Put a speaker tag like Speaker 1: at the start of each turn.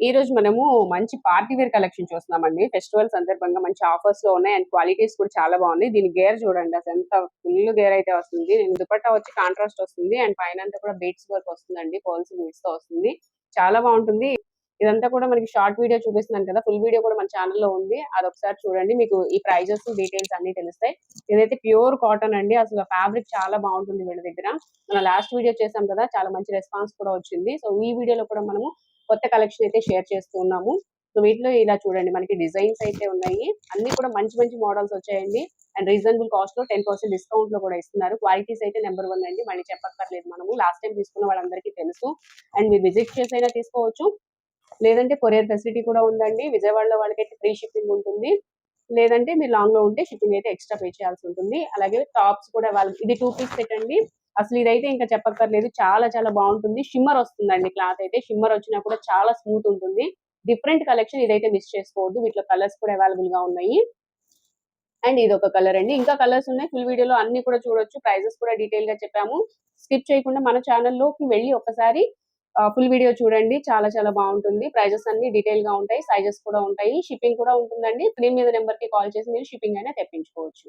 Speaker 1: ఈ రోజు మనము మంచి పార్టీ వేర్ కలెక్షన్ చూస్తున్నామండి. ఫెస్టివల్ సందర్భంగా మంచి ఆఫర్స్ లో ఉన్నాయి అండ్ క్వాలిటీస్ కూడా చాలా బాగున్నాయి. దీని గేర్ చూడండి అసలు ఎంత ఫుల్ గేర్ అయితే వస్తుంది. దుపట్టా వచ్చి కాంట్రాస్ట్ వస్తుంది అండ్ పైన అంతా కూడా బీట్స్ వర్క్ వస్తుందండి. పర్ల్స్ బీట్స్ తో వస్తుంది. చాలా బాగుంటుంది. ఇదంతా కూడా మనకి షార్ట్ వీడియో చూపిస్తున్నాను కదా, ఫుల్ వీడియో కూడా మన ఛానల్లో ఉంది. అదొకసారి చూడండి, మీకు ఈ ప్రైజెస్ డీటెయిల్స్ అన్ని తెలుస్తాయి. ఇదైతే ప్యూర్ కాటన్ అండి. అసలు ఫ్యాబ్రిక్ చాలా బాగుంటుంది వీళ్ళ దగ్గర. మనం లాస్ట్ వీడియో చేసాం కదా, చాలా మంచి రెస్పాన్స్ కూడా వచ్చింది. సో ఈ వీడియోలో కూడా మనము కొత్త కలెక్షన్ అయితే షేర్ చేస్తూ ఉన్నాము. సో వీటిలో ఇలా చూడండి, మనకి డిజైన్స్ అయితే ఉన్నాయి. అన్ని కూడా మంచి మంచి మోడల్స్ వచ్చాయండి అండ్ రీజనబుల్ కాస్ట్ లో 10% డిస్కౌంట్ లో కూడా ఇస్తున్నారు. క్వాలిటీస్ అయితే నెంబర్ 1 అండి, మళ్ళీ చెప్పక్కర్లేదు. మనము లాస్ట్ టైం తీసుకున్న వాళ్ళందరికీ తెలుసు. అండ్ మీరు విజిట్ చేసి అయినా తీసుకోవచ్చు, లేదంటే కొరియర్ ఫెసిలిటీ కూడా ఉందండి. విజయవాడలో వాళ్ళకైతే ఫ్రీ షిప్పింగ్ ఉంటుంది. లేదంటే మీరు లాంగ్ లో ఉంటే షిప్పింగ్ అయితే ఎక్స్ట్రా పే చేయాల్సి ఉంటుంది. అలాగే టాప్స్ కూడా ఇది 2 పీస్ సెట్ అండి. అసలు ఇదైతే ఇంకా చెప్పక్కర్లేదు, చాలా చాలా బాగుంటుంది. షిమ్మర్ వస్తుందండి, క్లాత్ అయితే షిమ్మర్ వచ్చినా కూడా చాలా స్మూత్ ఉంటుంది. డిఫరెంట్ కలెక్షన్, ఇదైతే మిస్ చేసుకోవద్దు. వీటిలో కలర్స్ కూడా అవైలబుల్ గా ఉన్నాయి. అండ్ ఇది ఒక కలర్ అండి, ఇంకా కలర్స్ ఉన్నాయి. ఫుల్ వీడియోలో అన్ని కూడా చూడొచ్చు. ప్రైజెస్ కూడా డీటెయిల్ గా చెప్పాము. స్కిప్ చేయకుండా మన ఛానల్లోకి వెళ్ళి ఒకసారి ఫుల్ వీడియో చూడండి. చాలా చాలా బాగుంటుంది. ప్రైజెస్ అన్ని డీటెయిల్ గా ఉంటాయి. సైజెస్ కూడా ఉంటాయి. షిప్పింగ్ కూడా ఉంటుందండి. స్క్రీన్ మీద నెంబర్ కి కాల్ చేసి మీరు షిప్పింగ్ అయినా తెప్పించుకోవచ్చు.